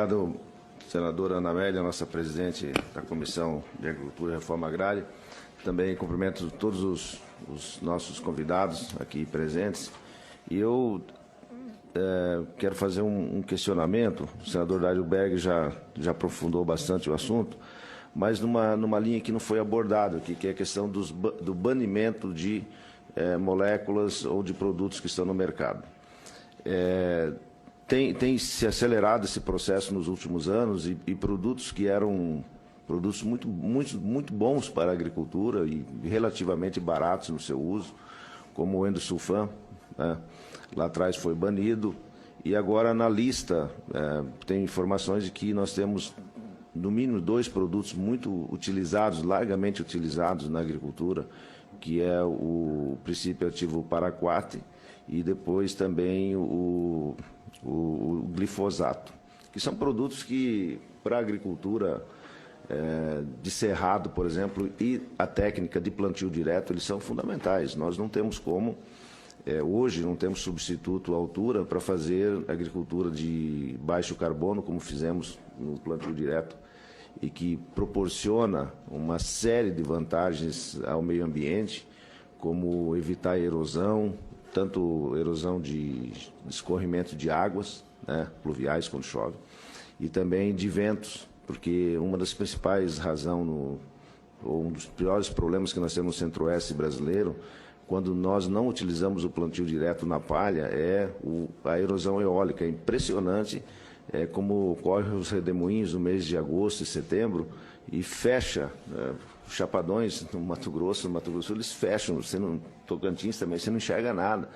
Obrigado, senadora Ana Amélia, nossa presidente da Comissão de Agricultura e Reforma Agrária. Também cumprimento todos os nossos convidados aqui presentes. E eu quero fazer um questionamento. O senador Dário Berg já aprofundou bastante o assunto, mas numa linha que não foi abordada aqui, que é a questão do banimento de moléculas ou de produtos que estão no mercado. Tem se acelerado esse processo nos últimos anos e produtos que eram produtos muito bons para a agricultura e relativamente baratos no seu uso, como o endosulfan, né? Lá atrás foi banido, e agora na lista tem informações de que nós temos no mínimo 2 produtos muito utilizados, largamente utilizados na agricultura, que é o princípio ativo paraquat e depois também o glifosato, que são produtos que, para a agricultura de cerrado, por exemplo, e a técnica de plantio direto, eles são fundamentais. Nós não temos como, hoje, não temos substituto à altura para fazer agricultura de baixo carbono, como fizemos no plantio direto, e que proporciona uma série de vantagens ao meio ambiente, como evitar a erosão, tanto erosão de escorrimento de águas, né, pluviais quando chove, e também de ventos, porque uma das principais razões, ou um dos piores problemas que nós temos no centro-oeste brasileiro, quando nós não utilizamos o plantio direto na palha, é a erosão eólica. É impressionante como ocorre os redemoinhos no mês de agosto e setembro e fecha, chapadões no Mato Grosso, eles fecham, você no Tocantins também, você não enxerga nada.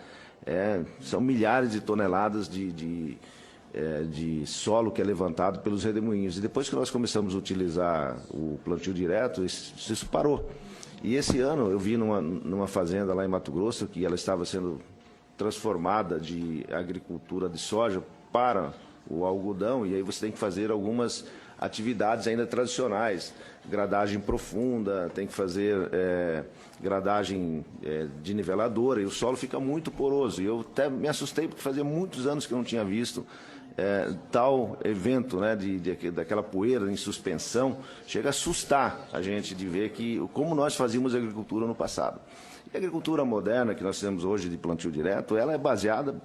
São milhares de toneladas de solo que é levantado pelos redemoinhos. E depois que nós começamos a utilizar o plantio direto, isso parou. E esse ano eu vi numa fazenda lá em Mato Grosso que ela estava sendo transformada de agricultura de soja para o algodão, e aí você tem que fazer algumas atividades ainda tradicionais, gradagem profunda, tem que fazer gradagem de niveladora, e o solo fica muito poroso. E eu até me assustei, porque fazia muitos anos que eu não tinha visto tal evento, né, daquela poeira em suspensão. Chega a assustar a gente de ver como nós fazíamos agricultura no passado. E a agricultura moderna que nós temos hoje de plantio direto, ela é baseada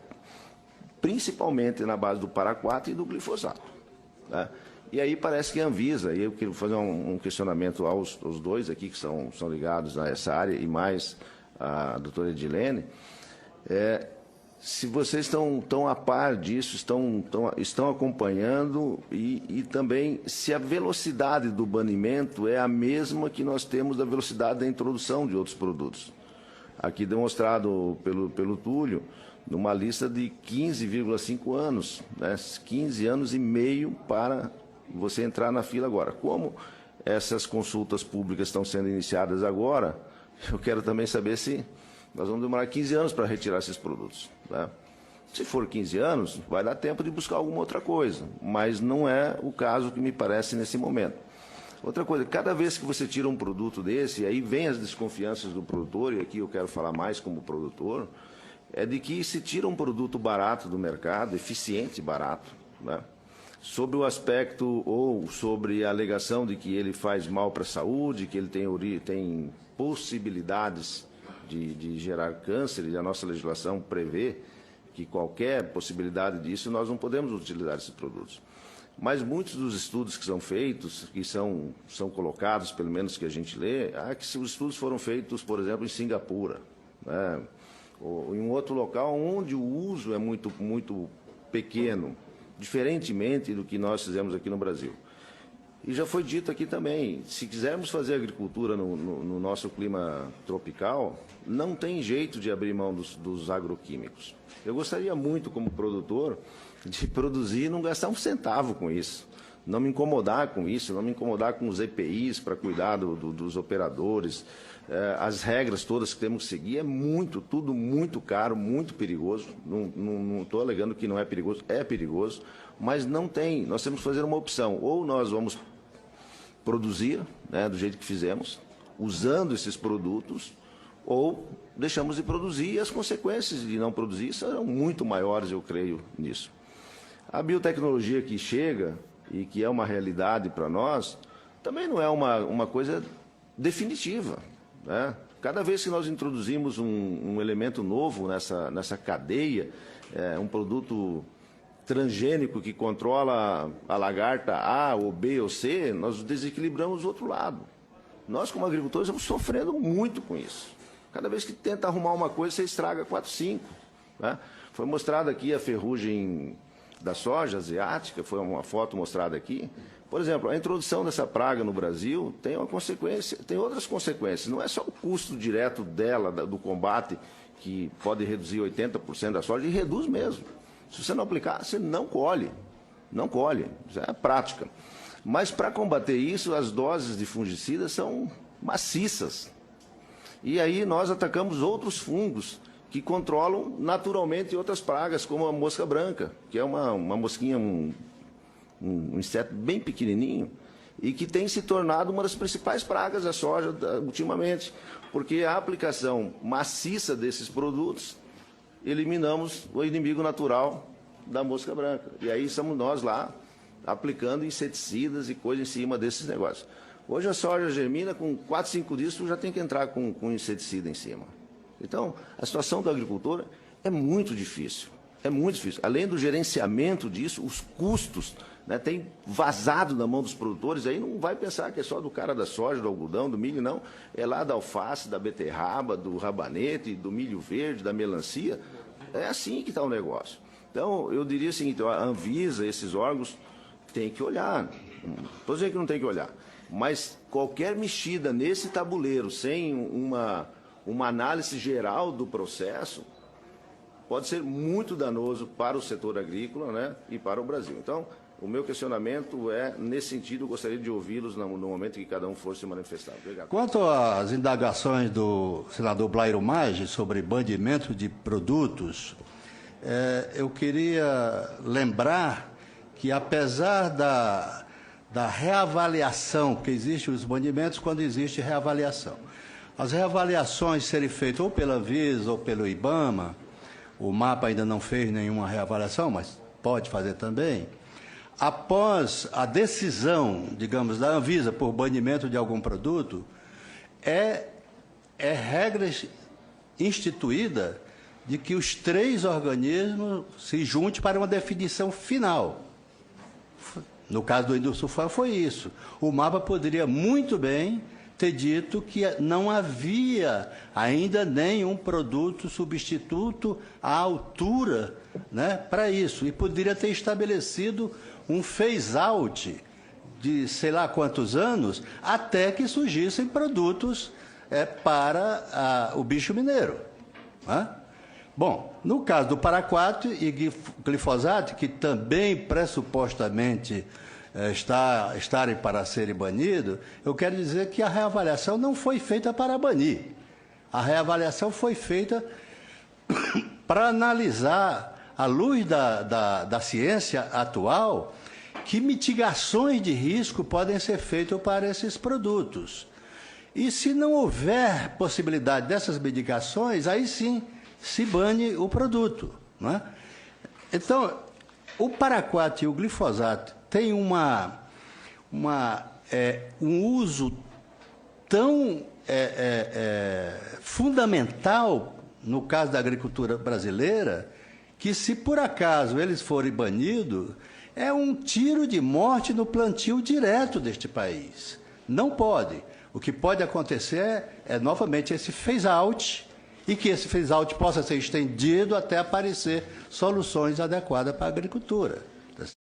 principalmente na base do paraquat e do glifosato, né? E aí parece que a Anvisa, e eu quero fazer um questionamento aos dois aqui que são ligados a essa área, e mais a doutora Edilene, se vocês estão a par disso, estão acompanhando, e também se a velocidade do banimento é a mesma que nós temos da velocidade da introdução de outros produtos. Aqui demonstrado pelo Túlio, numa lista de 15,5 anos, né? 15 anos e meio para você entrar na fila agora. Como essas consultas públicas estão sendo iniciadas agora, eu quero também saber se nós vamos demorar 15 anos para retirar esses produtos, né? Se for 15 anos, vai dar tempo de buscar alguma outra coisa, mas não é o caso que me parece nesse momento. Outra coisa, cada vez que você tira um produto desse, aí vem as desconfianças do produtor, e aqui eu quero falar mais como produtor, é de que se tira um produto barato do mercado, eficiente e barato, né, sob o aspecto ou sobre a alegação de que ele faz mal para a saúde, que ele tem possibilidades de gerar câncer, e a nossa legislação prevê que qualquer possibilidade disso, nós não podemos utilizar esses produtos. Mas muitos dos estudos que são feitos, que são colocados, pelo menos que a gente lê, que os estudos foram feitos, por exemplo, em Singapura, né, ou em um outro local onde o uso é muito pequeno, diferentemente do que nós fizemos aqui no Brasil. E já foi dito aqui também, se quisermos fazer agricultura no nosso clima tropical, não tem jeito de abrir mão dos agroquímicos. Eu gostaria muito, como produtor, de produzir e não gastar um centavo com isso, não me incomodar com isso, não me incomodar com os EPIs para cuidar dos operadores. As regras todas que temos que seguir tudo muito caro, muito perigoso. Não estou alegando que não é perigoso, mas não tem. Nós temos que fazer uma opção. Ou nós vamos produzir, né, do jeito que fizemos, usando esses produtos, ou deixamos de produzir, e as consequências de não produzir serão muito maiores, eu creio nisso. A biotecnologia que chega e que é uma realidade para nós, também não é uma coisa definitiva, né? Cada vez que nós introduzimos um elemento novo nessa cadeia, um produto transgênico que controla a lagarta A ou B ou C, nós desequilibramos o outro lado. Nós, como agricultores, estamos sofrendo muito com isso. Cada vez que tenta arrumar uma coisa, você estraga 4, 5. Né? Foi mostrada aqui a ferrugem da soja asiática, foi uma foto mostrada aqui. Por exemplo, a introdução dessa praga no Brasil tem uma consequência, tem outras consequências. Não é só o custo direto dela, do combate, que pode reduzir 80% da soja, e reduz mesmo. Se você não aplicar, você não colhe. Não colhe. Isso é prática. Mas, para combater isso, as doses de fungicidas são maciças. E aí nós atacamos outros fungos que controlam naturalmente outras pragas, como a mosca branca, que é uma mosquinha, um inseto bem pequenininho, e que tem se tornado uma das principais pragas da soja ultimamente, porque a aplicação maciça desses produtos, eliminamos o inimigo natural da mosca branca. E aí estamos nós lá, aplicando inseticidas e coisas em cima desses negócios. Hoje a soja germina, com 4, 5 dias, tu já tem que entrar com inseticida em cima. Então, a situação da agricultura é muito difícil. É muito difícil. Além do gerenciamento disso, os custos, né, tem vazado na mão dos produtores. Aí não vai pensar que é só do cara da soja, do algodão, do milho, não. É lá da alface, da beterraba, do rabanete, do milho verde, da melancia. É assim que está o negócio. Então, eu diria o seguinte, a Anvisa, esses órgãos, tem que olhar. Não estou dizendo que não tem que olhar. Mas qualquer mexida nesse tabuleiro, sem uma análise geral do processo, pode ser muito danoso para o setor agrícola, né, e para o Brasil. Então, o meu questionamento é, nesse sentido, eu gostaria de ouvi-los no momento que cada um for se manifestar. Obrigado. Quanto às indagações do senador Blairo Maggi sobre bandimento de produtos, eu queria lembrar que, apesar da reavaliação, que existe os bandimentos quando existe reavaliação, as reavaliações serem feitas ou pela Anvisa ou pelo IBAMA, o MAPA ainda não fez nenhuma reavaliação, mas pode fazer também. Após a decisão, digamos, da Anvisa por banimento de algum produto, é regra instituída de que os 3 organismos se juntem para uma definição final. No caso do Indusufan foi isso. O MAPA poderia muito bem ter dito que não havia ainda nenhum produto substituto à altura, né, para isso. E poderia ter estabelecido um phase-out de sei lá quantos anos, até que surgissem produtos para o bicho mineiro. Né? Bom, no caso do paraquat e glifosato, que também pressupostamente estarem para serem banidos, eu quero dizer que a reavaliação não foi feita para banir. A reavaliação foi feita para analisar, à luz da ciência atual, que mitigações de risco podem ser feitas para esses produtos. E se não houver possibilidade dessas mitigações, aí sim se bane o produto. Não é? Então, o paraquat e o glifosato têm um uso tão fundamental no caso da agricultura brasileira, que se por acaso eles forem banidos, é um tiro de morte no plantio direto deste país. Não pode. O que pode acontecer é novamente esse phase-out, e que esse phase-out possa ser estendido até aparecer soluções adequadas para a agricultura.